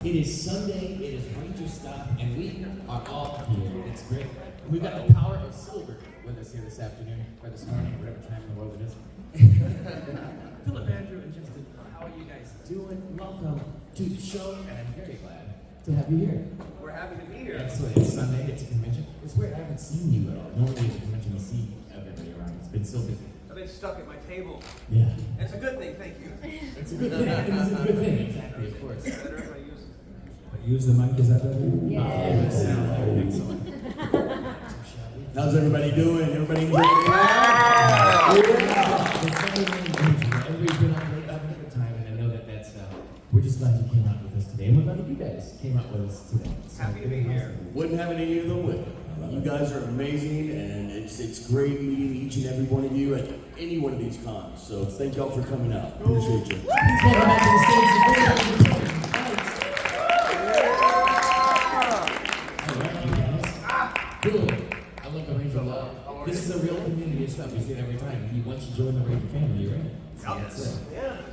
It is Sunday, it is Rangerstop, and we are all here. It's great. We've got the power of silver with us here this afternoon, or this morning, whatever time in the world it is. Phillip, Andrew, and Justin, how are you guys doing? Welcome to the show, and I'm very glad to have you here. We're happy to be here. Excellent. It's Sunday, it's a convention. It's weird, I haven't seen you at all. Normally at a convention, you see everybody around. It's been so busy. I've been stuck at my table. Yeah. It's a good thing, thank you. It's a good thing. It's a good thing, exactly, of course. It's better if I use it. Use the mic, is that better? Yes. Excellent. How's everybody doing? Everybody enjoying it? Everybody's been on great, having a good time, and I know that that's, we're just glad you came out with us today. And we're glad that you guys came out with us today. So Happy to be here. Wouldn't have it any other way. You guys are amazing, and it's great meeting each and every one of you at any one of these cons. So thank y'all for coming out. Appreciate you. Please welcome back to the stage. Cool. I love the Ranger love. This is a real community of stuff. We see it every time. Once you join the Ranger family, you're in it.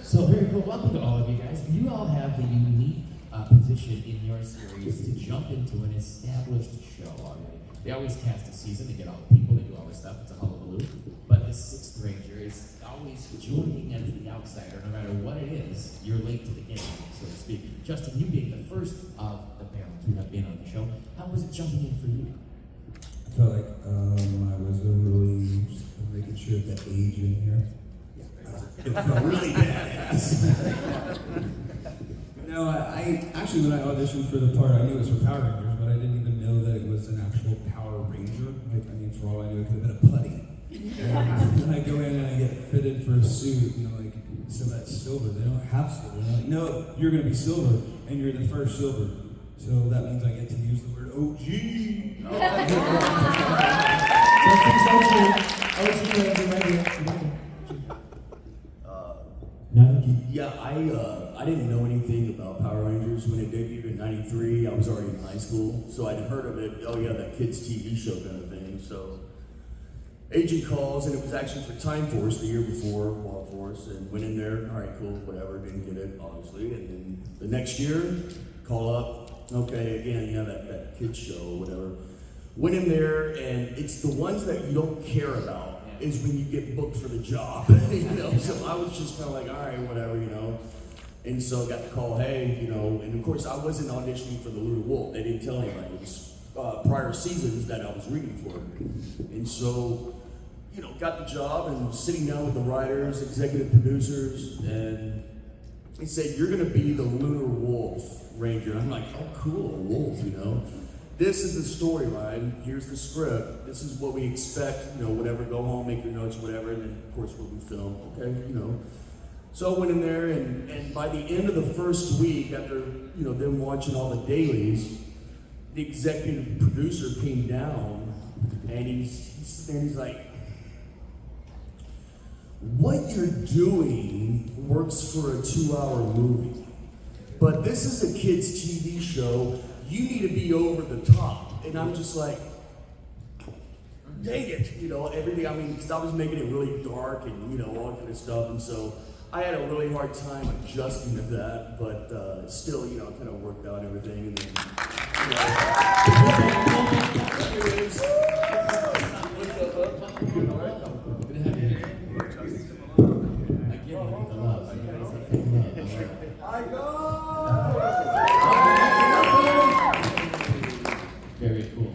So very cool. Welcome to all of you guys. You all have the unique position in your series to jump into an established show already. They always cast a season to get all the people, they do all this stuff, it's a hullabaloo. But the sixth Ranger is always joining as the outsider, no matter what it is, you're late to the game, so to speak. Justin, you being the first of the parents who have been on the show, how was it jumping in for you? I felt like I was really making sure that age in here. It felt really badass. No, I actually, when I auditioned for the part, I knew it was for Power Rangers, but I didn't even know that it was an actual Power Ranger. Like, I mean, for all I knew, it could have been a putty. And then I go in and I get fitted for a suit, you know, like, so that's silver. They don't have silver. They're like, no, you're going to be silver, and you're the first silver. So that means I get to use the word OG. Yeah, I didn't know anything about Power Rangers when it debuted in '93. I was already in high school, so I'd heard of it. Oh yeah, that kids' TV show kind of thing. So agent calls, and it was actually for Time Force the year before, Wild Force, and went in there. All right, cool, whatever. Didn't get it, obviously. And then the next year, call up. Okay, again, yeah, that kids show, whatever. Went in there, and it's the ones that you don't care about is when you get booked for the job, you know. So I was just kind of like, all right, whatever, you know. And so I got the call, hey, you know. And of course, I wasn't auditioning for the Lunar Wolf. They didn't tell anybody. It was prior seasons that I was reading for. And so, you know, got the job and sitting down with the writers, executive producers, and they said, you're going to be the Lunar Wolf Ranger. And I'm like, oh, cool, a wolf, you know. This is the storyline, here's the script, this is what we expect, you know, whatever, go home, make your notes, whatever, and then, of course, what we film, okay, you know. So I went in there, and by the end of the first week, after, you know, them watching all the dailies, the executive producer came down, and he's like, what you're doing works for a 2-hour movie, but this is a kid's TV show. You need to be over the top. And I'm just like, dang it, you know, everything. I mean, because I was making it really dark and, you know, all that kind of stuff. And so I had a really hard time adjusting to that, but still, you know, kind of worked out everything. And then, Very cool.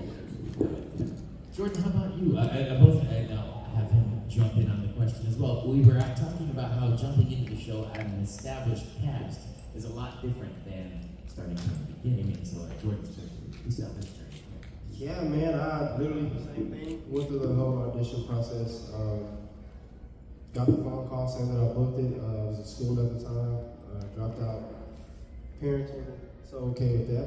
Jordon, how about you? I both have him jump in on the question as well. We were talking about how jumping into the show at an established cast is a lot different than starting from the beginning. And so Jordon's established journey. Yeah, man, I literally the same thing. Went through the whole audition process. Got the phone call saying that I booked it. I was in school at the time. Dropped out. Parents were so okay with that.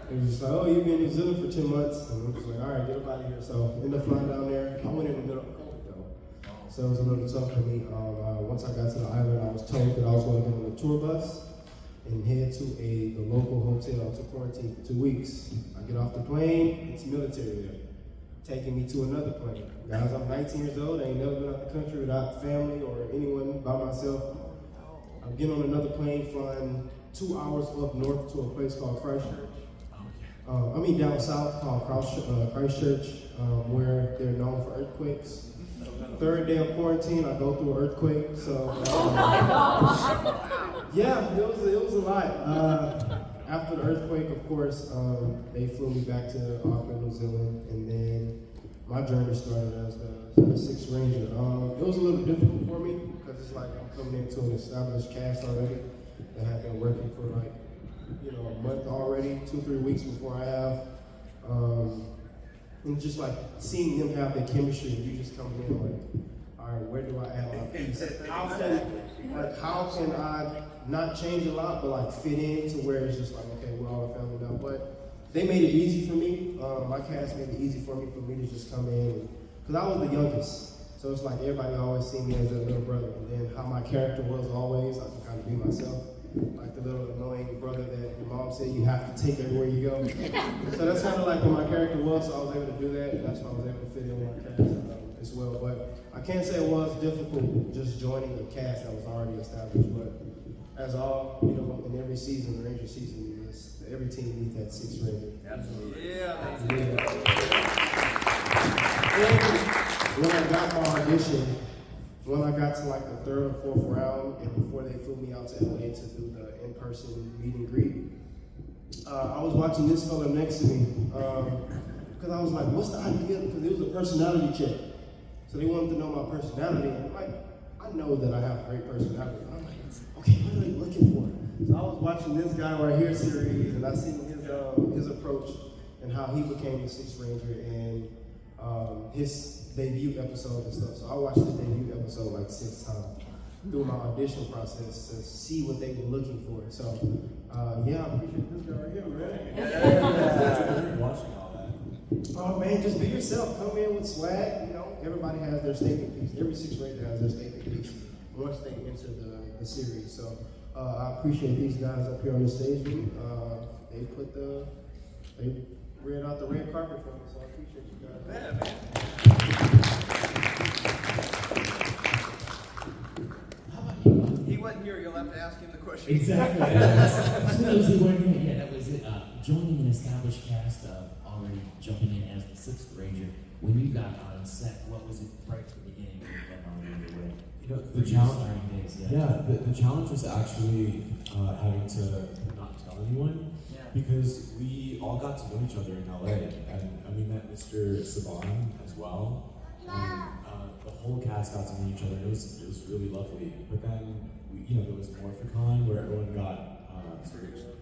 It was just like, oh, you've been in New Zealand for 2 months. And I'm just like, all right, get up out of here. So ended up flying down there. I went in the middle of COVID though. So it was a little tough for me. Once I got to the island, I was told that I was going to get on a tour bus and head to the local hotel to quarantine for 2 weeks. I get off the plane, it's military there, taking me to another plane. Guys, I'm 19 years old, I ain't never been out the country without family or anyone by myself. I'm getting on another plane flying 2 hours up north to a place called Christchurch. Down south called Christchurch, where they're known for earthquakes. Third day of quarantine, I go through an earthquake, so yeah, it was a lot. After the earthquake, of course, they flew me back to Auckland, New Zealand, and then my journey started as the Sixth Ranger. It was a little difficult for me because it's like I'm coming into an established cast already that have been working for like, a month already, 2-3 weeks before I have. And just like seeing them have their chemistry, and you just come in like, all right, where do I add my piece? How can I not change a lot, but like fit in to where it's just like, okay, we're all a family now. But they made it easy for me. My cast made it easy for me to just come in, because I was the youngest. So it's like everybody always seen me as their little brother. And then how my character was always, I could kind of be myself. Like the little annoying brother that your mom said you have to take everywhere you go. So that's kind of like what my character was, so I was able to do that, and that's why I was able to fit in with my cast as well. But I can't say it was difficult just joining a cast that was already established, but as all, in every season, the Ranger season, every team needs that Sixth Ranger. Absolutely. Yeah. When I got my audition, when I got to like the third or fourth round, and before they flew me out to LA to do the in-person meet and greet, I was watching this fella next to me, because I was like, what's the idea? Because it was a personality check. So they wanted to know my personality, and I'm like, I know that I have a great personality. I'm like, okay, what are they looking for? So I was watching this guy right here series, and I seen his approach and how he became the Sixth Ranger, and his debut episode and stuff. So I watched the debut episode like 6 times through my audition process to see what they were looking for. So I appreciate this guy right here, man. Yeah. Watching all that. Oh man, just be yourself. Come in with swag. Everybody has their statement piece. Every Sixth Ranger has their statement piece once they enter the series. So I appreciate these guys up here on the stage. They read out the red carpet for me, so I appreciate you guys. Yeah, man. How about you? He wasn't here, you'll have to ask him the question. Exactly. For those who weren't here, that was it. Joining an established cast of already jumping in as the Sixth Ranger. When you got on set, what was it right from the beginning on your way? The challenge. Starting days, The challenge was actually having to not tell anyone, because we all got to know each other in LA, and we met Mr. Saban as well, and the whole cast got to meet each other. It was really lovely. But then there was Morphicon where everyone got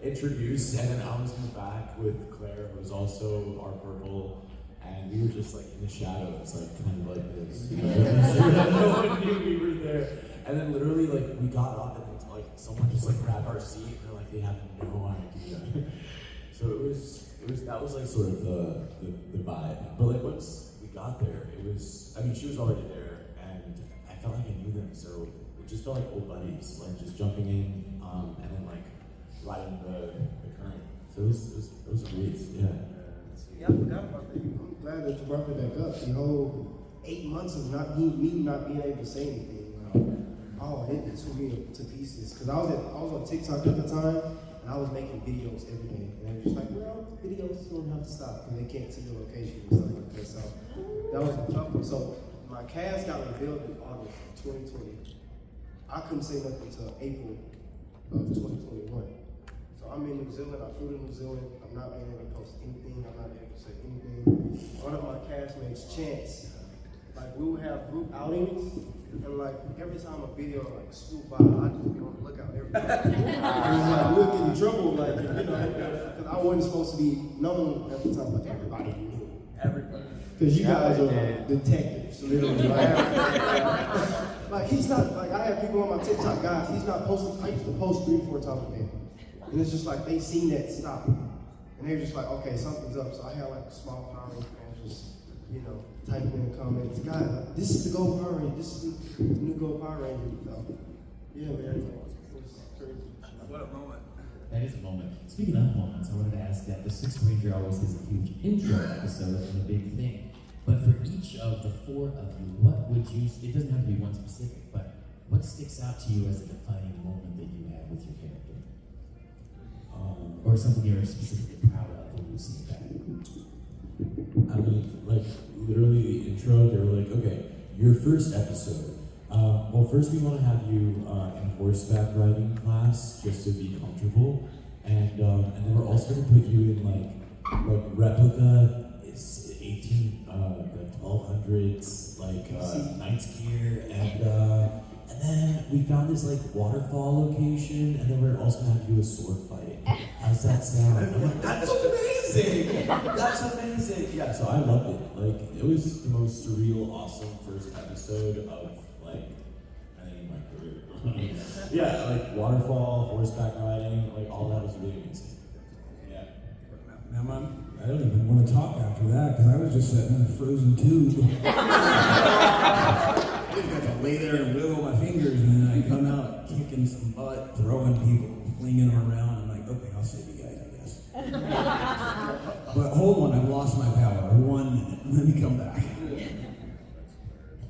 introduced, and then I was in the back with Claire, who was also our purple. And we were just like in the shadows, like kind of like this. No one knew we were there. And then literally like we got up and it's like someone just like grabbed our seat and they're like they have no idea. So that was like sort of the vibe. But like once we got there, she was already there and I felt like I knew them, so it just felt like old buddies, like just jumping in and then like riding the current. So it was a breeze, yeah. Yeah, I forgot about that. I'm glad that you brought me back up. The whole 8 months of not being able to say anything. It tore me to pieces. Because I was on TikTok at the time, and I was making videos every day. And they were just like, well, videos don't have to stop because they can't see the location and stuff like that. So that was a tough one. So my cast got revealed in August of 2020. I couldn't say nothing until April of 2021. So I'm in New Zealand, I flew to New Zealand, I'm not being able to post anything, I'm not able to say anything. One of my castmates, Chance, like we would have group outings, and like every time a video like swoop by, I just be on the lookout every time. And like we'll get in trouble, like, because I wasn't supposed to be known at the time, like everybody knew. Everybody. Because you guys are detectives, literally. Like he's not, like I have people on my TikTok, guys, he's not posting, I used to post 3 or 4 times a day. And it's just like they seen that stop. And they were just like, okay, something's up. So I had like a small Power Ranger fans just, typing in the comments, guys, this is the Gold Power Ranger, this is the new Gold Power Ranger. So, yeah, man, it was crazy. What a moment. That is a moment. Speaking of moments, I wanted to ask that the Sixth Ranger always has a huge intro episode and a big thing. But for each of the 4 of you, what would you, it doesn't have to be one specific, but what sticks out to you as a defining moment that you had with your character? or something you're specifically proud of when you see that? I mean, like, literally the intro, they were like, okay, your first episode. Well, first we want to have you in horseback riding class just to be comfortable, and then we're also going to put you in like replica, it's 1200s, like knight's gear, and then we found this like waterfall location, and then we're also going to have you do a sword fight. How's that sound? I'm like, that's amazing! That's amazing! Yeah, so I loved it. Like, it was the most surreal, awesome first episode of, like, I think in my career. Yeah, like, waterfall, horseback riding, like, all that was really amazing. Yeah. Now, Mom, I don't even want to talk after that because I was just sitting in a frozen tube. I just got to lay there and wiggle my fingers, and then I come out kicking some butt, throwing people, flinging them around. I'm like, okay, I'll save you guys, I guess. But hold on, I've lost my power. 1 minute. Let me come back.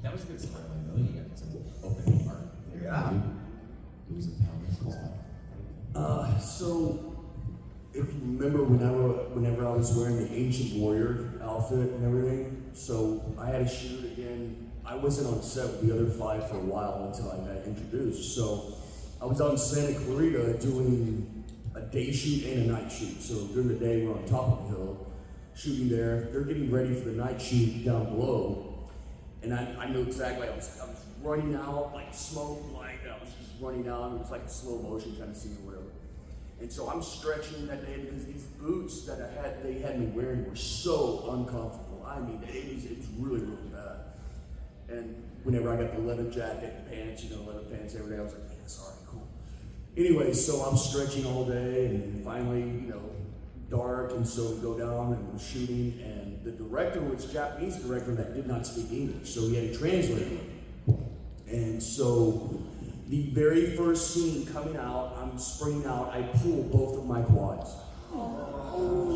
That was a good storyline, though. You got some open heart there. Yeah. Losing power and stuff. So, if you remember whenever I was wearing the Ancient Warrior outfit and everything, so I had to shoot again. I wasn't on set with the other 5 for a while until I got introduced. So I was on Santa Clarita doing a day shoot and a night shoot. So during the day we're on top of the hill shooting there. They're getting ready for the night shoot down below. And I know exactly, I was running out, like smoke, like I was just running out. It was like a slow motion kind of scene or whatever. And so I'm stretching that day because these boots that they had me wearing were so uncomfortable. I mean, it was really, really bad. And whenever I got the leather jacket and pants, leather pants every day, I was like, yes, all right, cool. Anyway, so I'm stretching all day, and finally, dark, and so we go down and we're shooting, and the director was a Japanese director that did not speak English, so he had a translator. And so the very first scene coming out, I'm springing out, I pull both of my quads.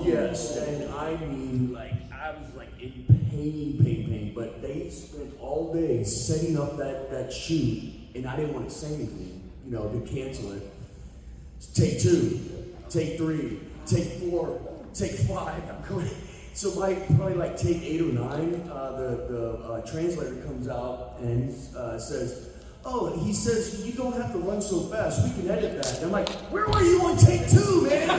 Yes, and I mean, I was in pain, but they spent all day setting up that shoot, and I didn't want to say anything, to cancel it. Take 2, take 3, take 4, take 5. I'm going. So probably take 8 or 9, the translator comes out and says, "Oh, he says you don't have to run so fast. We can edit that." And I'm like, "Where were you on take 2, man?"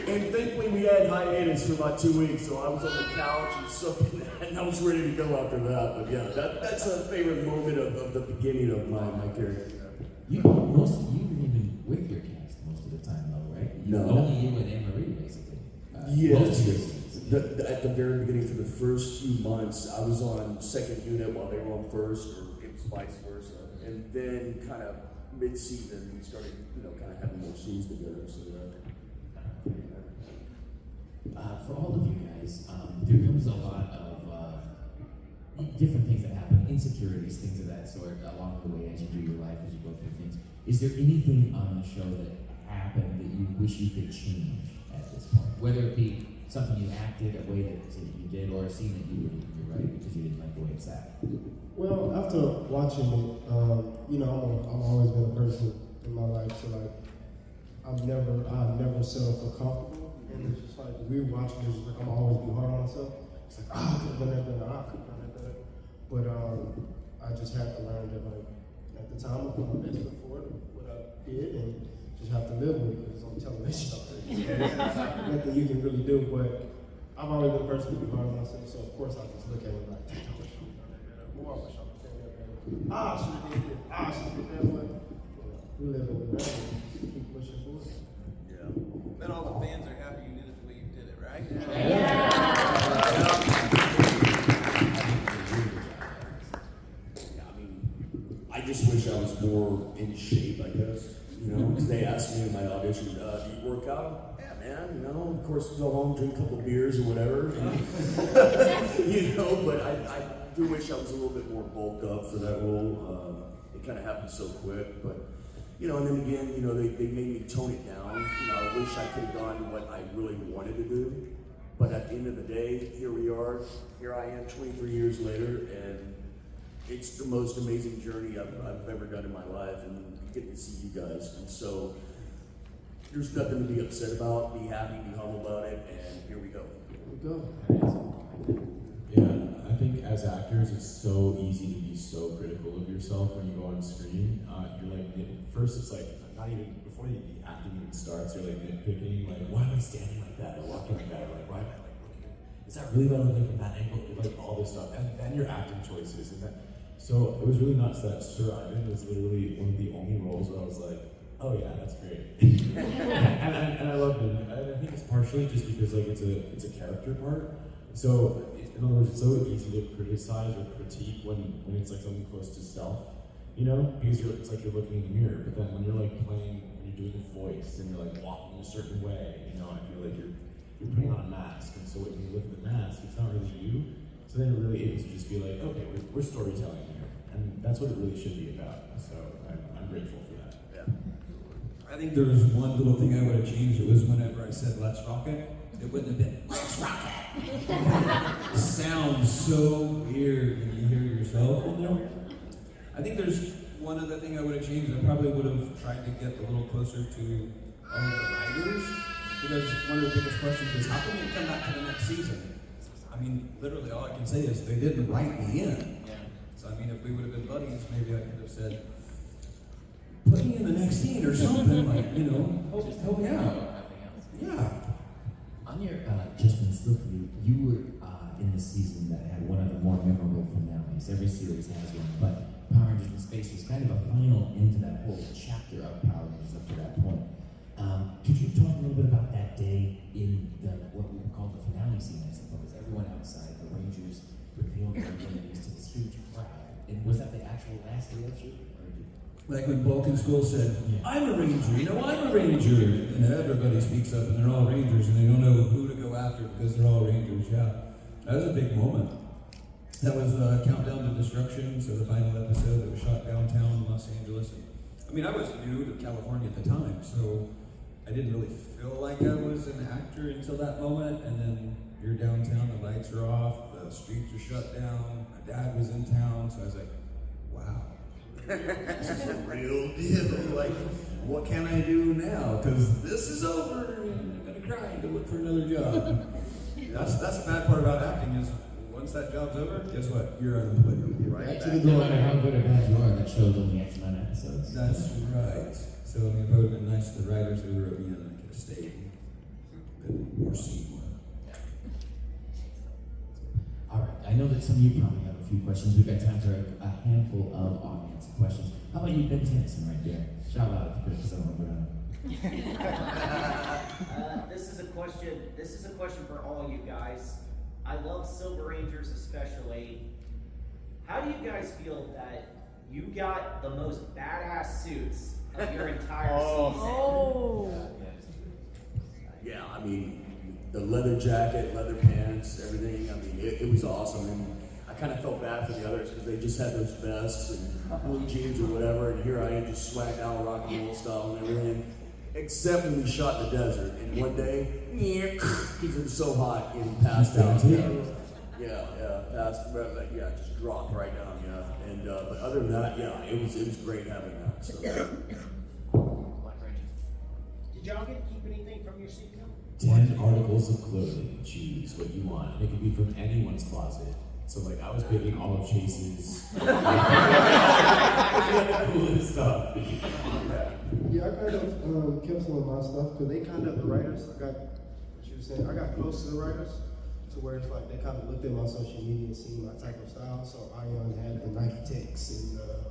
And thankfully we had hiatus for about 2 weeks, so I was on the couch and soaking that, and I was ready to go after that. But yeah, that's a favorite moment of the beginning of my character. Most of you were even with your cast most of the time, though, right? No. Only you and Anne-Marie, basically. Yes. At the very beginning, for the first few months, I was on second unit while they were on first, or it was vice versa. And then kind of mid-season, we started, kind of having more scenes together. So for all of you guys, there comes a lot of different things that happen, insecurities, things of that sort, along the way as you do your life, as you go through things. Is there anything on the show that happened that you wish you could change at this point? Whether it be something you acted, a way that you did, or a scene that you wouldn't rewrite because you didn't like the way it's at? Well, after watching it, I've always been a person in my life, so I've never settled for comfortable. And it's just like rewatching it, it's like I'm always be hard on myself. It's like, I could have done that better, I could have done that better. But I just had to learn that at the time I put my best foot forward, what I did, and just have to live with it because it's on television. Nothing you can really do, but I've always been a person who be hard on myself, so of course I just look at it like, I wish I would have done that better. More, I wish I would have done that better. I should have did this, I should have did that way. We live with it now, just keep pushing forward. Yeah. Bet all the fans are happy you did it the way you did it, right? I just wish I was more in shape, I guess. Because they asked me in my audition, do you work out? Yeah, man, of course, go home, drink a couple beers or whatever. But I do wish I was a little bit more bulked up for that role. It kind of happened so quick, but, and then again, they made me tone it down. I wish I could have gone what I really wanted to do. But at the end of the day, here we are. Here I am 23 years later, and it's the most amazing journey I've ever done in my life, and getting to see you guys. And so there's nothing to be upset about. Be happy, be humble about it, and here we go. Here we go. Yeah, I think as actors, it's so easy to be so critical of yourself when you go on screen. You're like, first it's like, not even, before the acting even starts, you're like nitpicking, like, why am I standing like that or walking like that? Like, why am I like looking at, is that really what I'm looking from that angle? Like all this stuff. And then your acting choices. And that, so it was really nuts that Sir Ivan was literally one of the only roles where I was like, oh yeah, that's great. and I loved it. I think it's partially just because like it's a character part. So in other words, it's so easy to criticize or critique when it's like something close to self, you know, because it's like you're looking in the mirror. But then when you're like playing, when you're doing a voice and you're like walking a certain way, you know, I feel like you're putting on a mask. And so when you look at the mask, it's not really you. So then you're really able to just be like, okay, we're storytelling here, and that's what it really should be about. So I'm grateful for that. Yeah. I think there was one little thing I would have changed. It was whenever I said "Let's rock it," it wouldn't have been "Let's rock it." It sounds so weird when you hear yourself in there. I think there's one other thing I would have changed. I probably would have tried to get a little closer to all of the writers, because one of the biggest questions is, how can we come back to the next season? I mean, literally all I can say is they didn't write me in. Yeah. So I mean, if we would have been buddies, maybe I could have said, put me in the next scene or something, like, you know, help me out. Yeah. On your, Justin, still for you, you were in the season that had one of the more memorable finales. Every series has one, but Power Rangers in Space was kind of a final into that whole chapter of Power Rangers up to that point. Could you talk a little bit about that day in what we would call the finale scene, I suppose? Everyone outside, the Rangers revealed their identities to this huge crowd. And was that the actual last day of shoot? Like when Bulk and Skull said, Yeah. I'm a ranger, you know, I'm a ranger. And everybody speaks up and they're all rangers and they don't know who to go after because they're all rangers, yeah. That was a big moment. That was the Countdown to Destruction, so the final episode that was shot downtown in Los Angeles. And, I mean, I was new to California at the time, so I didn't really feel like I was an actor until that moment. And then you're downtown, the lights are off, the streets are shut down, my dad was in town, so I was like, wow. This is a real deal. Like, what can I do now? Because this is over and I'm gonna cry and go look for another job. That's the bad part about acting is once that job's over, guess what? You're unemployed. Right To no matter how good or bad you are, that show's only X amount of episodes. That's right. So I mean, it would have been nice to the writers who wrote me in, I could have stayed and more seen more. All right, I know that some of you probably have a few questions. We've got time for a handful of audience questions. How about you, Ben Tennyson, right there? Shout out if you could, because I don't know what This is a question for all you guys. I love Silver Rangers especially. How do you guys feel that you got the most badass suits of your entire season? Yeah, I mean, the leather jacket, leather pants, everything. I mean, it was awesome. And I kind of felt bad for the others because they just had those vests and blue jeans or whatever. And here I am just swagged out rock and roll style and everything. Except when we shot in the desert. And one day, because it was so hot and passed out. Just dropped right down, yeah. And but other than that, yeah, it was great having that. So. Did y'all get to keep anything from your season? 10 articles of clothing. Choose what you want. It could be from anyone's closet. So like I was picking Olive Chase's. Coolest stuff. Yeah, I kind of kept some of my stuff because they kind of, the writers, I got close to the writers to where it's like they kind of looked at my social media and seen my type of style. So I had the Nike Techs and the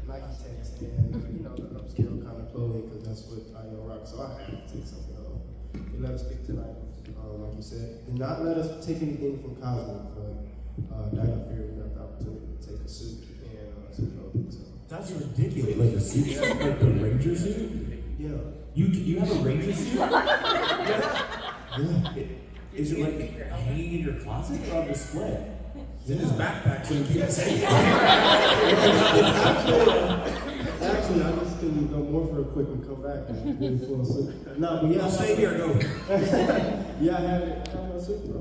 upscale kind of clothing because that's what I rock. So I had to take something home. They let us pick tonight, like you said. Did not let us take anything from Cosmic, but Dino Fury got the opportunity to take a suit and some clothing. So. That's ridiculous. Like a suit, like the Ranger suit? Yeah. You have a Ranger suit? Yeah. Is it like hanging in your closet or on display? It's in his backpack so he can keep it safe. Actually, I just can go more for a quick and come back and really full suit. No, but yeah. I'll stay here, go. Yeah, I have it. I have my suit, bro.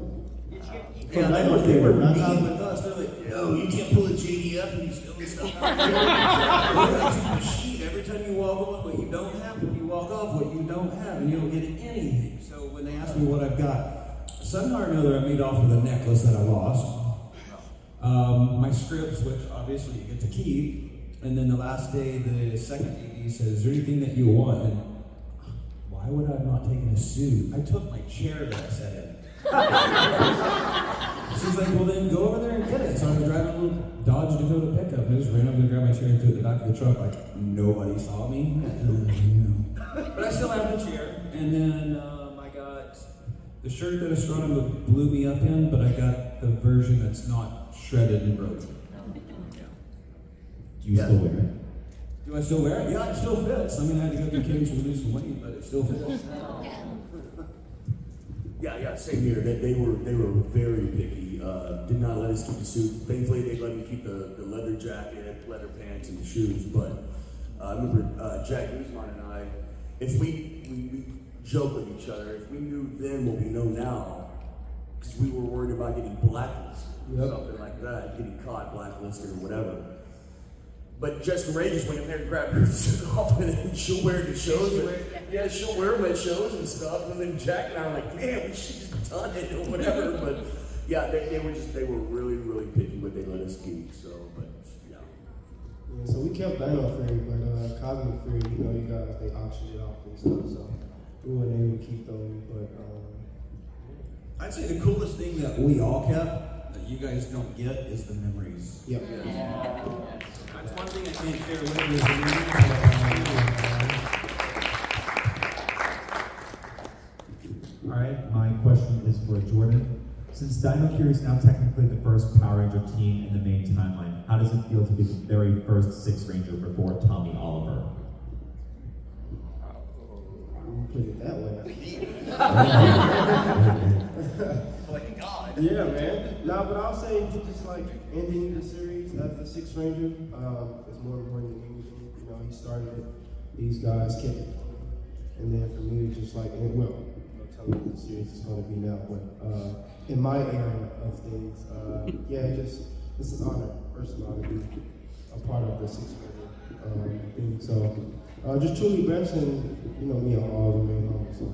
Did you get to keep Yeah, they were mean with us. They're like, yo, you can't pull a JDF and he's doing stuff. We're like a machine. Every time you walk off what you don't have, when you walk off what you don't have, and you don't get anything. So when they ask me what I've got, somehow or another I made off with a necklace that I lost. My scripts, which obviously you get to keep, and then the last day, the second AD says, is there anything that you want? And why would I have not taken a suit? I took my chair that I sat in. She's like, well then go over there and get it. So I was driving a little Dodge Dakota pickup, and I just ran over and grabbed my chair and threw it in the back of the truck like nobody saw me. But I still have the chair, and then I got the shirt that Astronomer blew me up in, but I got the version that's not shredded and broken. Do you still wear it? Do I still wear it? Yeah, it still fits. I mean, I had to go through Kings to lose some weight, but it still fits. Yeah, same here. They were very picky. Did not let us keep the suit. Thankfully, they let me keep the leather jacket, leather pants, and the shoes. But I remember Jack Guzman and I, if we joke with each other, if we knew then what we know now, because we were worried about getting blacklisted, something like that, getting caught, blacklisted, or whatever. But Jessica Ray just went in there and grabbed her suit off, and then she'll wear it to shows. Yeah, she'll wear them at shows and stuff. And then Jack and I were like, man, we should have done it or whatever. But yeah, they were really, really picky what they let us keep. So, but yeah. Yeah, so we kept Dino free, but Cosmic free, you guys, they auctioned it off and stuff. So we weren't able to keep those. But I'd say the coolest thing that we all kept that you guys don't get is the memories. yeah. That's one thing I can't share with you is the memories. All right, my question is for Jordan. Since Dino Fury is now technically the first Power Ranger team in the main timeline, how does it feel to be the very first Six Ranger before Tommy Oliver? Put it that way. Like God. Yeah, man. Nah, but I'll say just like ending the series as the Sixth Ranger is more important than anything. He started it. These guys kept it. And then for me, just like, no telling what the series is going to be now, but in my era of things, it's an honor, personal honor to be a part of the Sixth Ranger thing. So just truly best, and me, I'm always remain home. So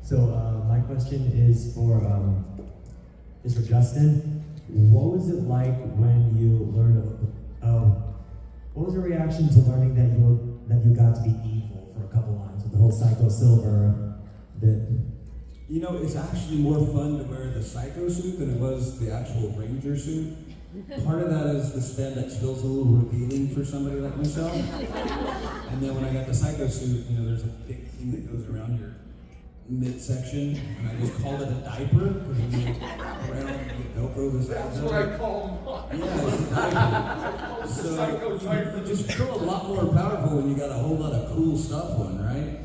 So my question is for Justin. What was it like when you learned what was your reaction to learning that you got to be evil for a couple lines with the whole Psycho Silver bit? It's actually more fun to wear the Psycho suit than it was the actual Ranger suit. Part of that is the spandex feels a little revealing for somebody like myself. And then when I got the Psycho suit, there's a big thing that goes around your midsection, and I just called it a diaper because when you around the Velcro the sides. That's what I call mine. Yeah, it's a diaper. So you just feel a lot more powerful when you got a whole lot of cool stuff on, right?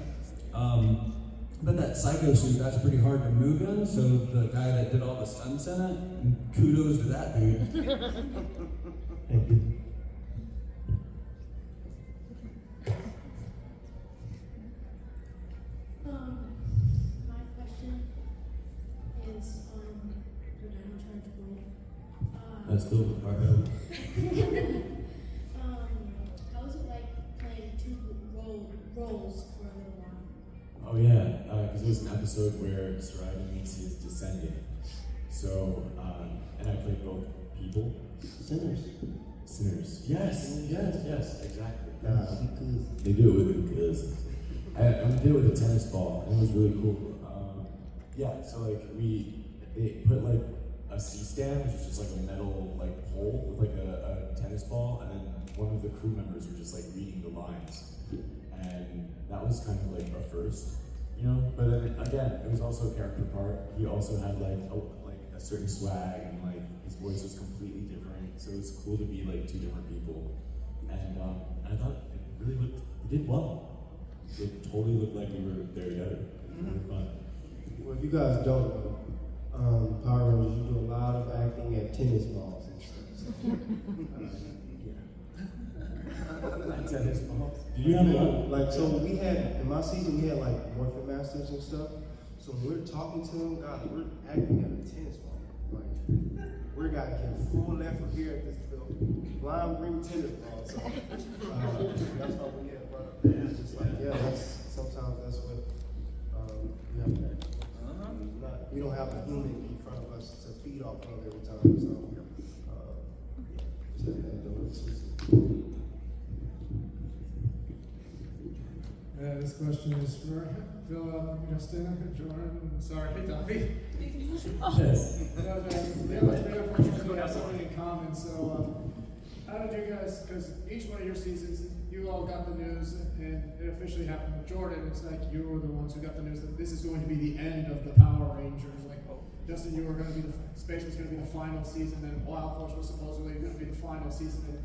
But that Psycho suit, that's pretty hard to move in, so the guy that did all the stunts in it, kudos to that dude. Thank you. My question is for Dino Charge Gold. That's still the part of How was it like playing two roles for a little while? Oh yeah, because it was an episode where Sarada meets his descendant. So, and I played both people. Sinners. Yes, exactly. They do it with because I did it with a tennis ball, and it was really cool. So they put like a C-stand, which is just like a metal pole with like a tennis ball, and then one of the crew members were just like reading the lines, and that was kind of like a first, But then again, it was also a character part. He also had a certain swag, and his voice was completely different. So it was cool to be two different people, and I thought it did well. It totally looked like we were there together. It was really fun. Well, if you guys don't know, Power Rangers, you do a lot of acting at tennis balls and stuff. So, That's at his fault. Did you have a Like, so we had, in my season, we had like Morpher Masters and stuff. So when we're talking to them, God, we're acting at a tennis ball. Like, we're got to get full left from here at this little blind green tennis ball. So that's why we had brought up there. It's just like, yeah, sometimes that's what we have to act. We don't have a human in front of us to feed off of every time. So, this question is for Phillip, Justin, Jordan, sorry, Davi. Yes. We have something in common, so how did you guys, because each one of your seasons, you all got the news, and it officially happened with Jordan. It's like you were the ones who got the news that this is going to be the end of the Power Rangers. Like, Justin, you were going to be Space was going to be the final season, and Wild Force was supposedly going to be the final season, and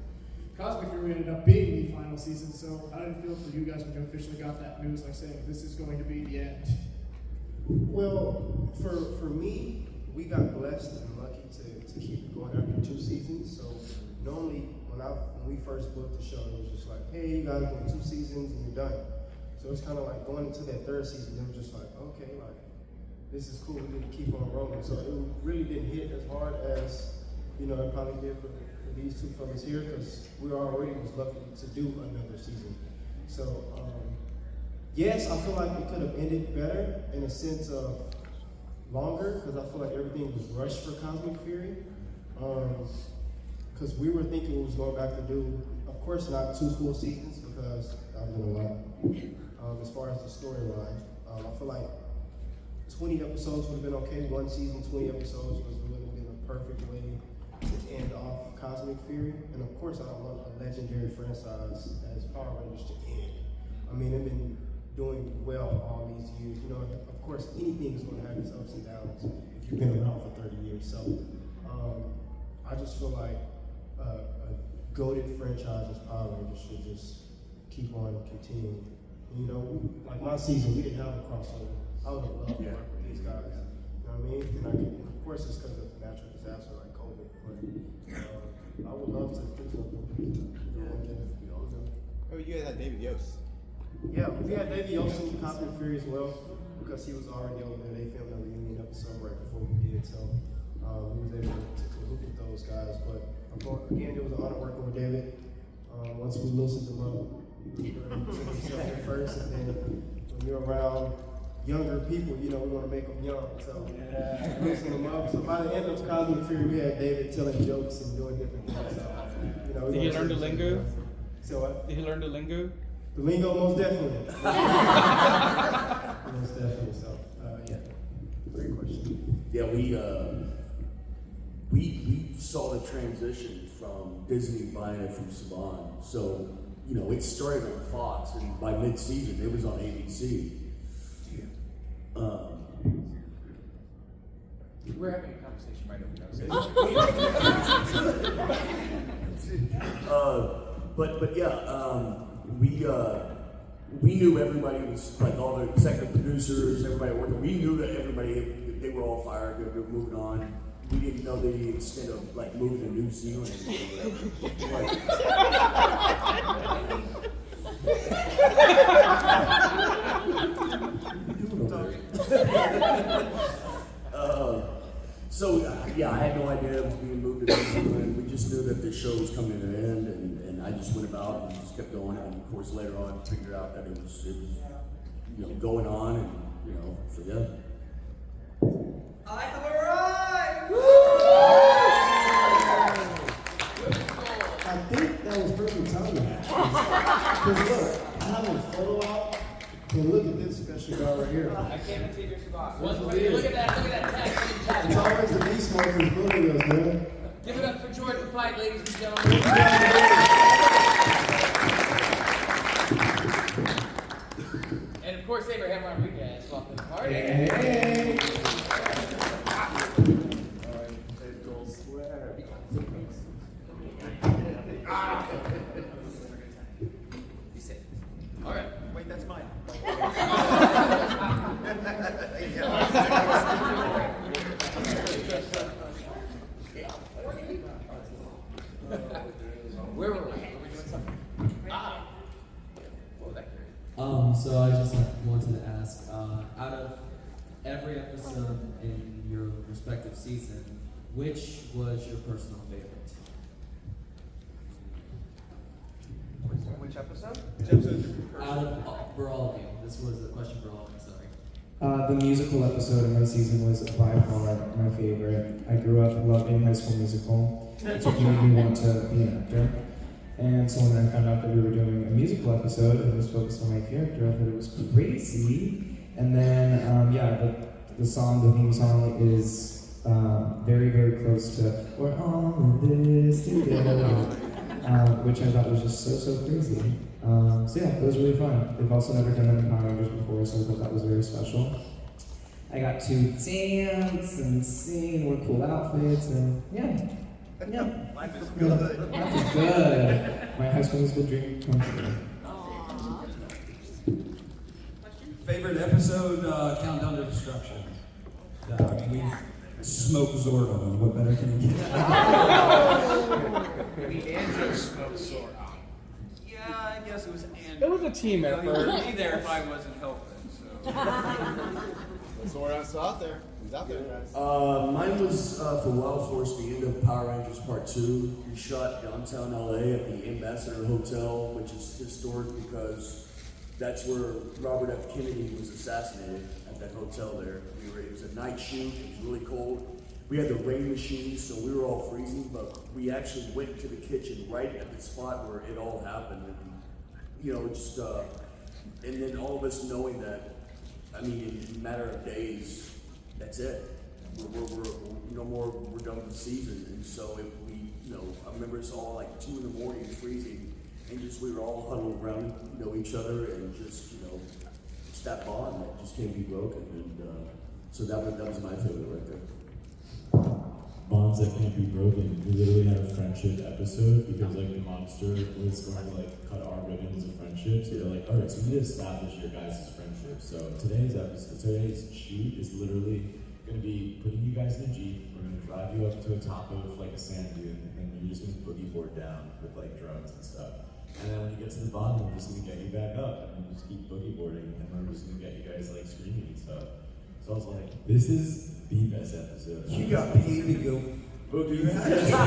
Cosmic Fury ended up being the final season. So how did it feel for you guys when you officially got that news, like saying this is going to be the end? well, for me, we got blessed and lucky to keep going after 2 seasons. So normally when we first booked the show, it was just like, hey, you guys doing 2 seasons and you're done. So it's kind of like going into that 3rd season, it was just like, okay, like this is cool. We need to keep on rolling. So it really didn't hit as hard as it probably did for these 2 fellas here, because we already was lucky to do another season. So yes, I feel like it could have ended better in a sense of longer, because I feel like everything was rushed for Cosmic Fury. Because we were thinking we was going back to do, of course, not 2 full seasons, because that would have been a lot. As far as the storyline, I feel like 20 episodes would have been okay. 1 season, 20 episodes would have been a perfect way to end off Cosmic Fury. And of course, I don't want a legendary franchise as Power Rangers to end. I mean, they've been doing well all these years. Of course, anything is going to have its ups and downs if you've been around for 30 years. So I just feel like a goated franchise as Power Rangers should just keep on continuing. Like my season, we didn't have a crossover. I would have loved to work with these guys. You know what I mean? And of course, it's because of natural disaster like COVID. But I would love to do something. Oh, you guys had David Yost. Yeah, we had Davi Santos in Cosmic Fury as well, because he was already over there. They filmed a reunion episode right before we did, so we was able to look at those guys. But again, it was an honor working with David. Once we loosened them up, we were able to put himself in first, and then when you're around younger people, we want to make them young. So loosen them up. So by the end of Cosmic Fury, we had David telling jokes and doing different things. So, Did he learn the lingo? So what? Did he learn the lingo? The lingo, most definitely. Most definitely. So, yeah, great question. Yeah, we saw the transition from Disney buying it from Saban. So, it started on Fox, and by mid-season, it was on ABC. We're having a conversation right over But yeah, we knew everybody was, like, all the executive producers, everybody working. We knew that everybody, they were all fired, they were moving on. We didn't know the extent of, like, moving to New Zealand or whatever. So yeah, I had no idea it was being moved to New Zealand. We just knew that the show was coming to an end, and I just went about and just kept going. And of course, later on, figured out that it was going on, and so yeah. I have arrived! I think that was perfect timing. Because look, I have a photo out, and look at this special guy right here. I can't even take your spot. Look Look at that tag. It's always the beast morphers building us, man. Give it up for Jordon Fite, ladies and gentlemen. And of course, Abraham Rodriguez. Welcome to the party. Hey. You said, all right. Wait, that's mine. Where were we? Were we doing something? in your respective season, which was your personal favorite? Which episode? Which episode is your For all of you. This was a question for all of you, sorry. The musical episode of my season was by far my favorite. I grew up loving High School Musical. It's what made me want to be an actor. And so when I found out that we were doing a musical episode and it was focused on my character, I thought it was crazy. And then, the theme song is very, very close to "We're all in this together," which I thought was just so crazy. It was really fun. They've also never done that in Power Rangers before, so I thought that was very special. I got to dance and sing and wear cool outfits, and Life is good. Life is good. My High School Musical dream come true. Favorite episode, Countdown to Destruction. We smoked Zordon. What better can you get? The Andrew smoked sword. Yeah, I guess it was Andrew. It was a team effort. He wouldn't be there if I wasn't helping, so. Zordon's out there. He's out there, guys. Mine was for Wild Force, the end of Power Rangers Part 2. We shot downtown LA at the Ambassador Hotel, which is historic because that's where Robert F. Kennedy was assassinated, at that hotel there. It was a night shoot, it was really cold. We had the rain machine, so we were all freezing, but we actually went to the kitchen right at the spot where it all happened. And, and then all of us knowing that, in a matter of days, that's it. We're no more, we're done with the season. And so I remember it's all like 2 a.m, freezing, and we were all huddled around, each other, and just that bond that just can't be broken. And so that was my favorite right there. Bonds that can't be broken. We literally had a friendship episode because the monster was going to cut our ribbons of friendship. So they're like, all right, so we need to establish your guys' friendship. So today's shoot is literally going to be putting you guys in a Jeep. We're going to drive you up to the top of a sand dune, and you're just going to boogie board down with drones and stuff. And then when you get to the bottom, we're just going to get you back up, and we just keep boogie boarding, and we're just going to get you guys screaming and stuff. So I was like, this is the best episode. You got paid to go do that? I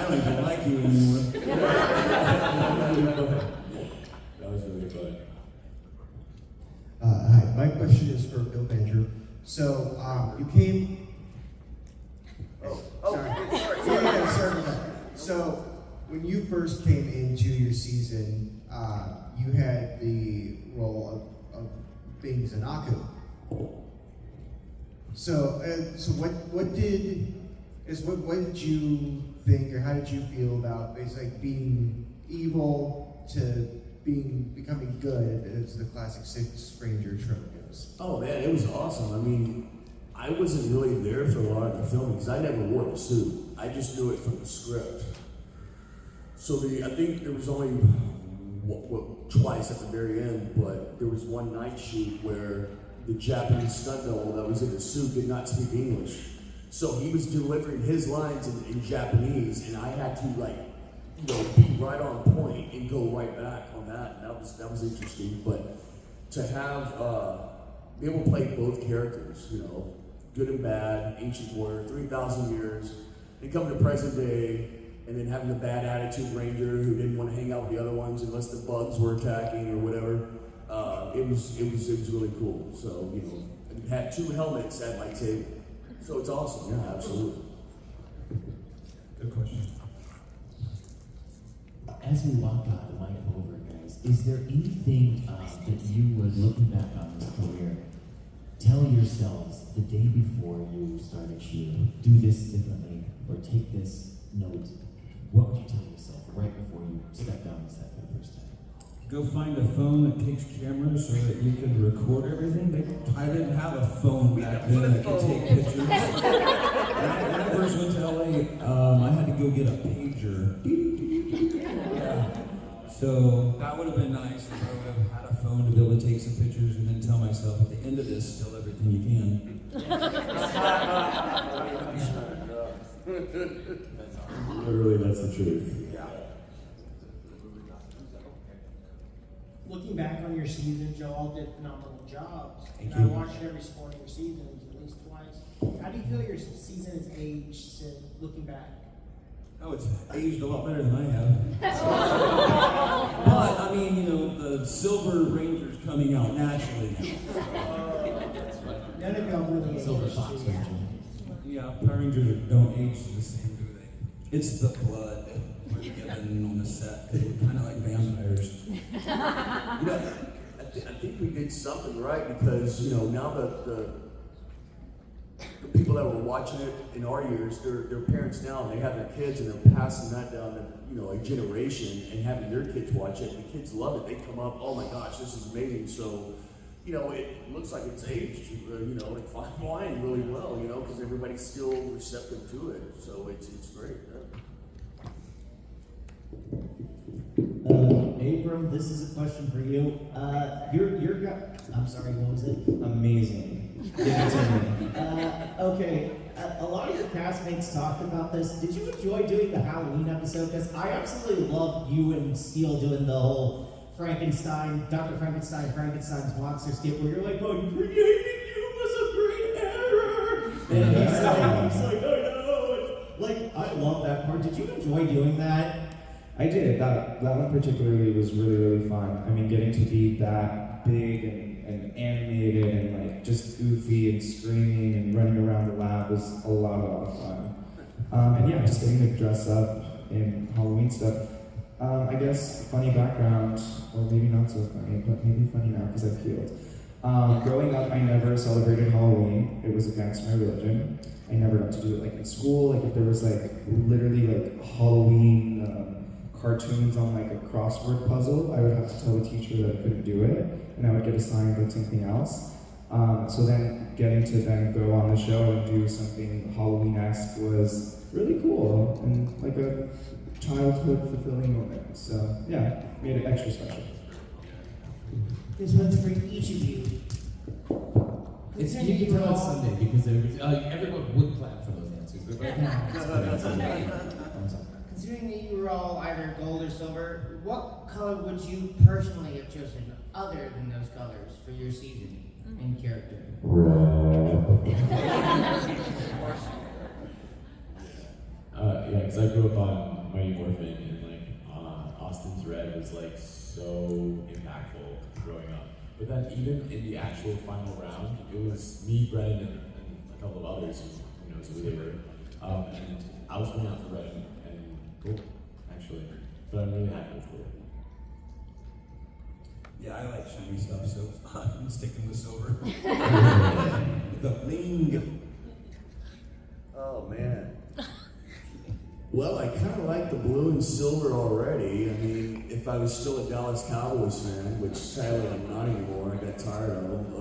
don't even like you anymore. That was really fun. Hi, my question is for Bill Banger. So, you came. Sorry. Yeah, sorry about that. So, when you first came into your season, you had the role of being Zanaku. So what did you think, or how did you feel about being evil to becoming good, as the classic Six Ranger trope goes? Oh man, it was awesome. I wasn't really there for a lot of the filming because I never wore the suit. I just knew it from the script. So I think there was only twice at the very end, but there was one night shoot where the Japanese stunt double that was in the suit did not speak English. So he was delivering his lines in Japanese, and I had to be right on point and go right back on that. And that was interesting. But to have be able to play both characters, good and bad, ancient warrior, 3,000 years, and come to present day, and then having the bad attitude ranger who didn't want to hang out with the other ones unless the bugs were attacking or whatever. It was really cool. So I had 2 helmets at my table. So it's awesome. Yeah, absolutely. Good question. As we walk out the mic over, guys, is there anything that you would, looking back on this career, tell yourselves the day before you started shooting, do this differently, or take this note? What would you tell yourself right before you step down the set for the first time? Go find a phone that takes cameras so that you can record everything. I didn't have a phone back then that could take pictures. When I first went to LA, I had to go get a pager. Yeah. So that would have been nice if I would have had a phone to be able to take some pictures and then tell myself at the end of this, still everything you can. Literally, that's the truth. Looking back on your your seasons. You all did phenomenal jobs. Thank And you. I watched every one of your seasons at least twice. How do you feel your season has aged since looking back? Oh, it's aged a lot better than I have. But, I mean, you know, the Silver Ranger's coming out naturally now. None of y'all really Silver aged. Fox Ranger. Yeah, Power Rangers don't age the same, do they? It's the blood we're given on the set. We're kind of like vampires. You know, I think we did something right because, you know, now that the people that were watching it in our years, they're parents now and they have their kids and they're passing that down to, you know, a generation and having their kids watch it. And the kids love it. They come up, oh my gosh, this is amazing. So, you know, it looks like it's aged, you know, like fine wine really well, you know, because everybody's still receptive to it. So it's great. Abram, this is a question for you. I'm sorry, what was it? Amazing. Give it to me. Okay, a lot of your castmates talked about this. Did you enjoy doing the Halloween episode? Because I absolutely loved you and Steele doing the whole Frankenstein, Dr. Frankenstein, Frankenstein's monster skit where you're like, oh, creating you was a great error. And he's like, oh no. Like, I love that part. Did you enjoy doing that? I did. That one particularly was really, really fun. I mean, getting to be that big and animated and like just goofy and screaming and running around the lab was a lot of fun. And yeah, just getting to dress up in Halloween stuff. I guess funny background, or maybe not so funny, but maybe funny now because I've healed. Growing up, I never celebrated Halloween. It was against my religion. I never got to do it like in school. Like if there was like literally like Halloween cartoons on like a crossword puzzle, I would have to tell the teacher that I couldn't do it, and I would get assigned like something else. So then getting to then go on the show and do something Halloween-esque was really cool and like a childhood fulfilling moment. So yeah, made it extra special. This one's for each of you. It's, you can tell it's Sunday because everyone would clap for those answers. But right now, I'm sorry. Considering that you were all either gold or silver, what color would you personally have chosen other than those colors for your season in character? Yeah, because I grew up on Mighty Morphin and like Austin's red was like so impactful growing up. But then even in the actual final round, it was me, Brennan, and a couple of others who knows who they were. And I was going out for red and gold, actually. But I'm really happy with gold. Yeah, I like shiny stuff, so I'm sticking with silver. The bling. Oh man. Well, I kind of like the blue and silver already. I mean, if I was still a Dallas Cowboys fan, which sadly I'm not anymore, I got tired of them.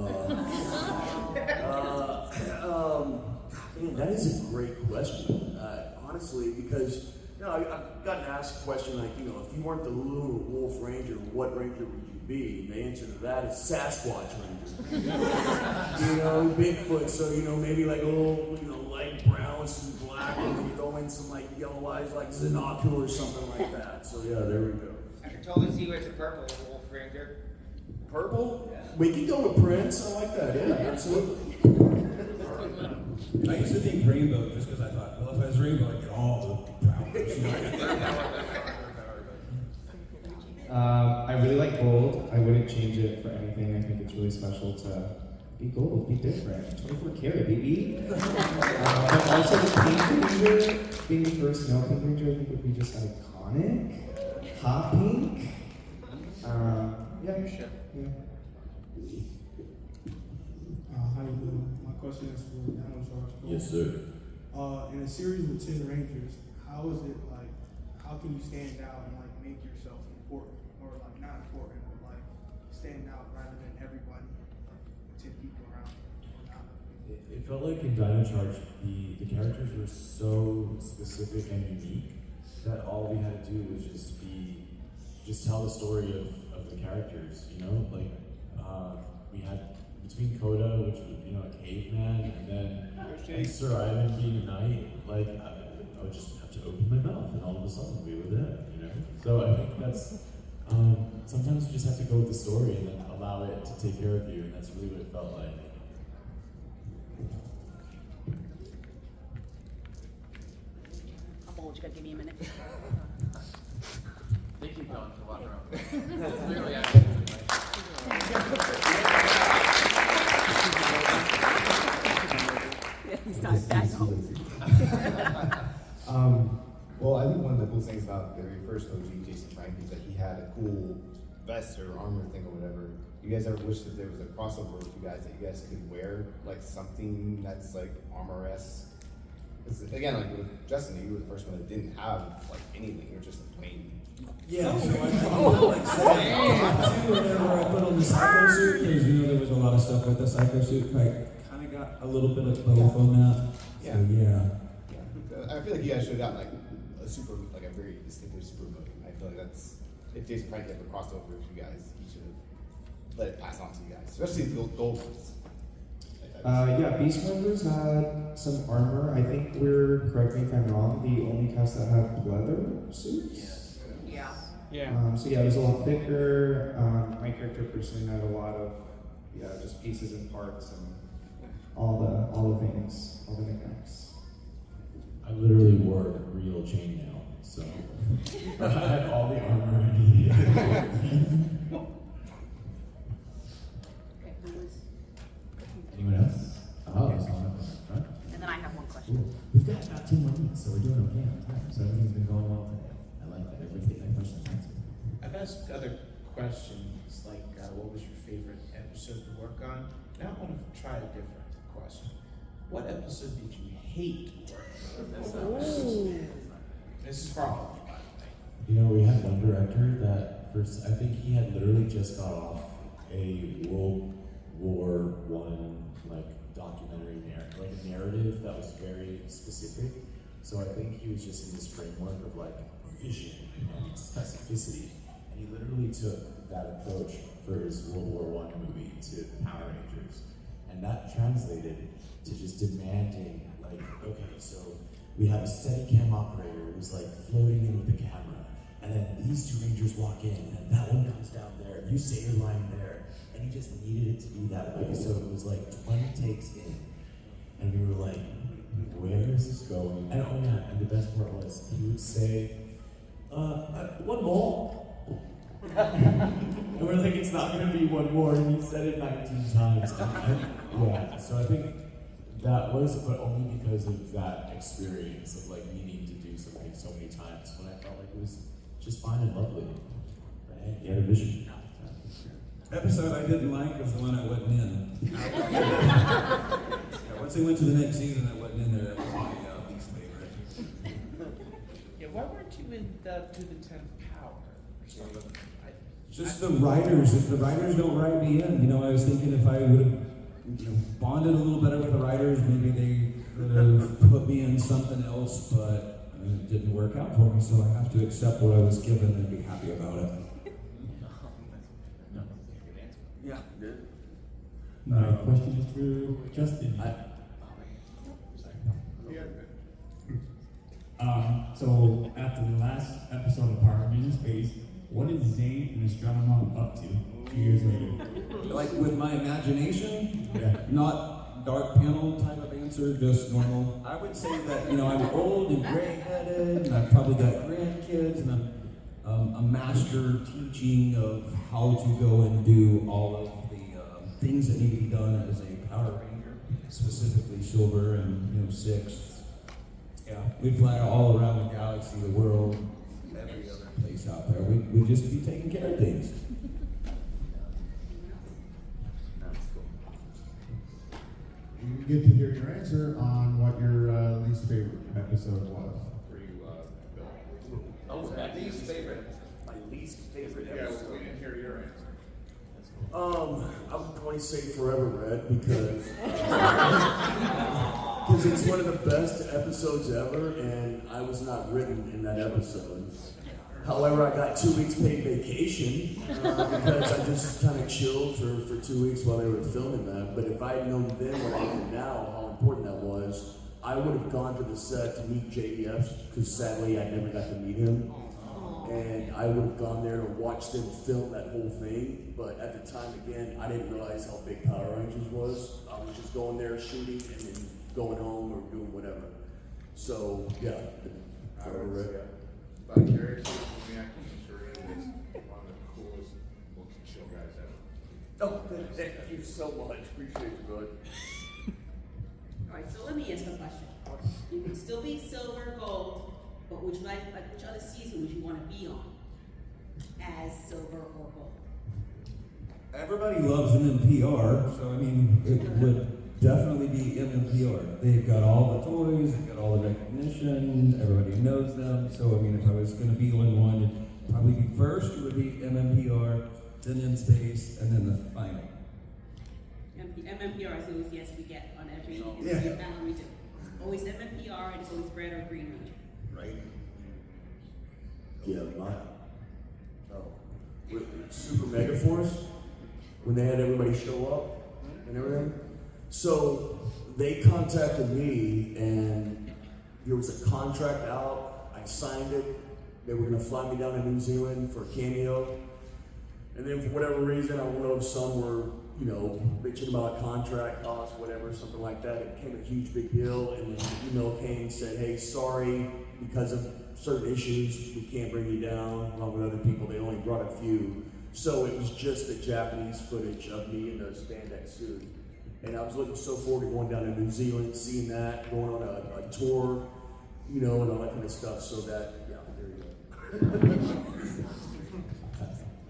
Man, that is a great question. Honestly, because you know, I've gotten asked a question like, you know, if you weren't the Lunar Wolf Ranger, what Ranger would you be? And the answer to that is Sasquatch Ranger. You know, Bigfoot. So you know, maybe like a little, you know, light brown with some black, and then you throw in some like yellow eyes, like Zanaku or something like that. So yeah, there we go. I can totally see where it's a purple Wolf Ranger. Purple? Yeah. We can go with Prince. I like that. Yeah, absolutely. I used to think rainbow just because I thought, well, if I was rainbow, I'd get all the powers. I really like gold. I wouldn't change it for anything. I think it's really special to be gold, be different. 24 karat, baby. But also the pink ranger, being the first male pink ranger, I think would be just iconic. Hot pink. Yeah. How you doing? My question is for Dino Charge. Yes, sir. In a series with 10 Rangers, how is it like? How can you stand out and like make yourself important, or like not important, but like stand out rather than everybody, like 10 people around you, or not? It felt like in Dino Charge, the characters were so specific and unique that all we had to do was just tell the story of the characters, you know? Like, we had between Coda, which was, you know, a caveman, and then Sir Ivan being a knight, like, I would just have to open my mouth, and all of a sudden we were there, you know? So I think that's, sometimes you just have to go with the story and then allow it to take care of you, and that's really what it felt like. I'm bold, you gotta give me a minute. They keep going for one round. Clearly, He's not back home. Well, I think one of the cool things about the very first OG Jason Frank is that he had a cool vest or armor thing or whatever. You guys ever wish that there was a crossover with you guys that you guys could wear like something that's like armor-esque? Because again, like with Justin, you were the first one that didn't have like anything. You were just a plain. Yeah, so I whenever I put on the psycho suit, because there was a lot of stuff with the psycho suit, I kind of got a little bit of both on that. Yeah. So, yeah. I feel like you guys should have got like a very distinctive super move. I feel like that's if Jason Frank ever crossed over with you guys, he should have let it pass on to you guys, especially the gold ones. Yeah, Beast Morphers had some armor. I think correct me if I'm wrong, the only cast that had leather suits. Yeah. So yeah, it was a lot thicker. My character personally had a lot of just pieces and parts and all the things, all the knickknacks. I literally wore real chainmail, so I had all the armor I needed. Anyone else? Oh, there's one up front. And then I have one question. Cool. We've got about 2 more minutes, so we're doing okay on time. So everything's been going well today. I like that. Everybody's getting their questions answered. I've asked other questions like what was your favorite episode to work on? Now I want to try a different question. What episode did you hate working on? This is for all of you, by the way. You know, we had one director that first, I think he had literally just got off a World War I documentary narrative that was very specific. So I think he was just in this framework of vision and specificity. And he literally took that approach for his World War I movie to Power Rangers. And that translated to just demanding, okay, so we have a Steadicam operator who's floating in with the camera, and then these 2 Rangers walk in, and that one comes down there, you say your line there, and he just needed it to be that way, so it was 20 takes in, and we were like, where is this going? And oh yeah, and the best part was, he would say, one more. And we're like, it's not gonna be one more, and he said it 19 times. Yeah, so I think that was, but only because of that experience of needing to do something so many times when I felt like it was just fine and lovely. But hey, he had a vision. Episode I didn't like was the one I wasn't in. Once they went to the next season, I wasn't in there. That was my least favorite. Yeah, why weren't you in the To the 10th Power? Just the writers. If the writers don't write me in, I was thinking if I would have bonded a little better with the writers, maybe they could have put me in something else, but it didn't work out for me, so I have to accept what I was given and be happy about it. Yeah, good. My question is for Justin. So after the last episode of Power Rangers in Space, what is Zane and Astronomer up to 2 years later? With my imagination? Yeah. Not dark panel type of answer, just normal. I would say that, I'm old and gray-headed, and I've probably got grandkids, and I'm a master teaching of how to go and do all of the things that need to be done as a Power Ranger, specifically Silver and, 6th. Yeah, we fly all around the galaxy, the world, every other place out there. We just be taking care of things. That's cool. You get to hear your answer on what your least favorite episode was. For you, Bill. Oh, my least favorite. My least favorite Yeah, episode. we didn't hear your answer. I'm going to say Forever Red because it's one of the best episodes ever, and I was not written in that episode. However, I got 2 weeks paid vacation because I just kind of chilled for 2 weeks while they were filming that. But if I had known then what I know now, how important that was, I would have gone to the set to meet JEF because sadly I never got to meet him. and I would have gone there to watch them film that whole thing. But at the time, again, I didn't realize how big Power Rangers was. I was just going there shooting and then going home or doing whatever. So yeah, I was vicariously from the acting career is one of the coolest looking show guys ever. Oh, thank you so much. Appreciate you, bud. Alright, so let me ask a question. You can still be silver, gold, but would you like which other season would you want to be on as silver or gold? Everybody loves MMPR, so I mean, it would definitely be MMPR. They've got all the toys, they've got all the recognition, everybody knows them. So I mean, if I was going to be on one, it'd probably be first, it would be MMPR, then In Space, and then the final. MMPR is always yes we get on every Yeah. battle we do. Always MMPR and it's always red or green ranger. Right? Yeah, Super Mega Force, when they had everybody show up and everything. So they contacted me and there was a contract out, I signed it, they were gonna fly me down to New Zealand for a cameo. And then for whatever reason, I don't know if some were, you know, bitching about contract costs, whatever, something like that. It became a huge big deal, and then the email came and said, hey, sorry, because of certain issues, we can't bring you down, along with other people. They only brought a few. So it was just the Japanese footage of me in the spandex suit. And I was looking so forward to going down to New Zealand, seeing that, going on a tour, you know, and all that kind of stuff, so that, yeah, there you go.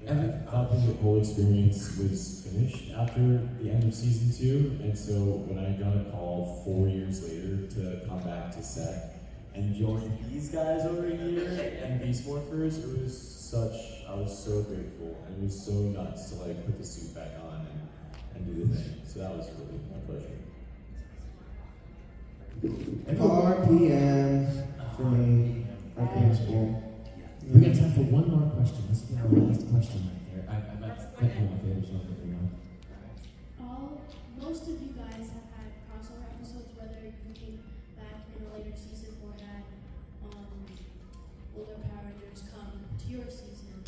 I thought the whole experience was finished after the end of season 2, and so when I got a call 4 years later to come back to set and join these guys over here and these Morphers, it was I was so grateful, and it was so nuts to like put the suit back on and do the thing. So that was really my pleasure. RPM for me. RPM's cool. We got time for one more question. This will be our last question right there. I'm not cutting off the other stuff that we want. Most of you guys have had crossover episodes, whether you came back in a later season or had older Power Rangers come to your season.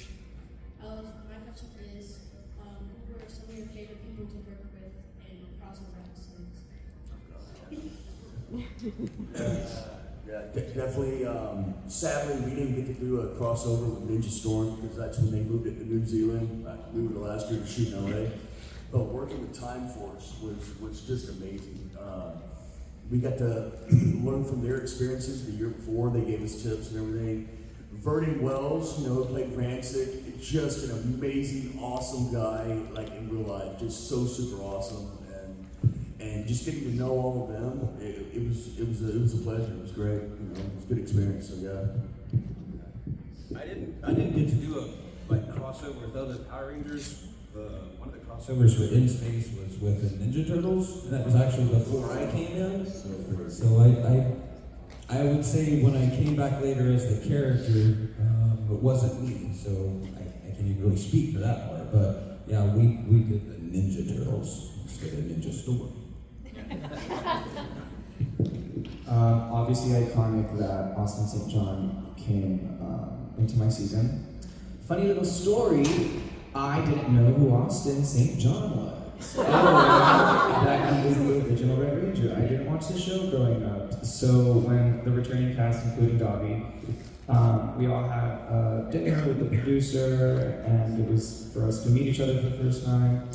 My question is, who were some of your favorite people to work with in crossover episodes? Yeah, definitely. Sadly, we didn't get to do a crossover with Ninja Storm because that's when they moved it to New Zealand. We were the last year to shoot in LA. But working with Time Force was just amazing. We got to learn from their experiences the year before. They gave us tips and everything. Vernon Wells, you know, played Rancic, just an amazing, awesome guy, like in real life, just so super awesome. And just getting to know all of them, it was a pleasure. It was great. You know, it was a good experience. So yeah. I didn't get to do a crossover with other Power Rangers. One of the crossovers for In Space was with the Ninja Turtles, and that was actually before I came in. So I would say when I came back later as the character, it wasn't me. So I can't even really speak for that part. But yeah, we did the Ninja Turtles instead of Ninja Storm. Obviously iconic that Austin St. John came into my season. Funny little story, I didn't know who Austin St. John was. That he was the original Red Ranger. I didn't watch the show growing up. So when the returning cast, including Davi, we all had a dinner with the producer, and it was for us to meet each other for the first time.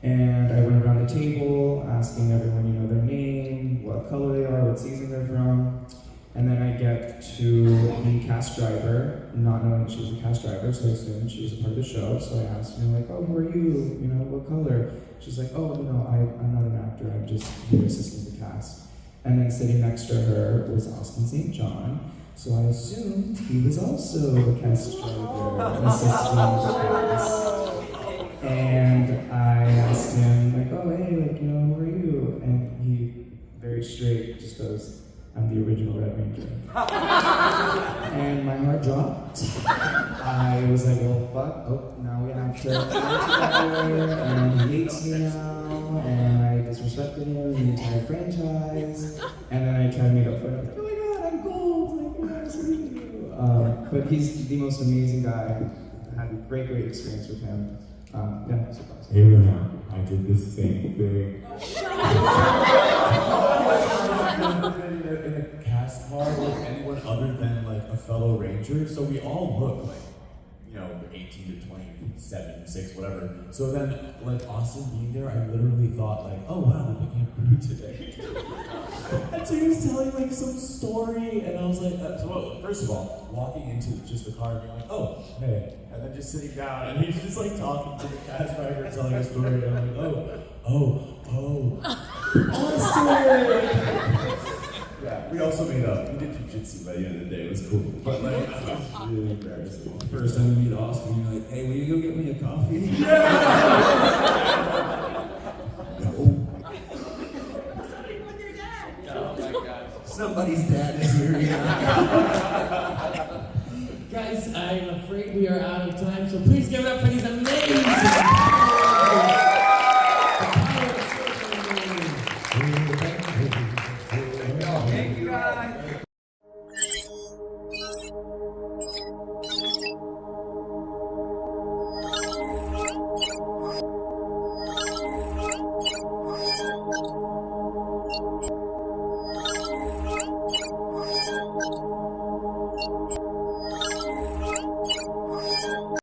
And I went around the table asking everyone, you know, their name, what color they are, what season they're from. And then I get to the cast driver, not knowing that she was a cast driver, so I assumed she was a part of the show. So I asked, you know, like, oh, who are you? You know, what color? She's like, oh, no, I'm not an actor, I'm just here assisting the cast. And then sitting next to her was Austin St. John. So I assumed he was also the cast driver, assisting the cast. And I asked him, like, oh, hey, like, you know, who are you? And he, very straight, just goes, I'm the original Red Ranger. And my heart dropped. I was like, well, fuck, oh, now we have to work together, and he hates me now, and I disrespected him, the entire franchise. And then I tried to make up for it. I was like, oh my god, I'm gold, like, nice to meet you. But he's the most amazing guy. I had a great experience with him. Yeah, surprise. Abraham, I did the same thing. I've never been in a cast car with anyone other than like a fellow ranger, so we all look like, 18 to 27, 6, whatever. So then, like Austin being there, I literally thought like, oh wow, we're picking up crew today. And so he was telling like some story, and I was like, first of all, walking into just the car and being like, oh, hey, and then just sitting down, and he's just like talking to the cast driver, telling a story, and I'm like, oh, Austin! Yeah, we also made up. We did jujitsu by the end of the day. It was cool. But like, it was really embarrassing. First time we meet Austin, you're like, hey, will you go get me a coffee? Somebody's dad is here. Guys, I'm afraid we are out of time, so please give it up for these amazing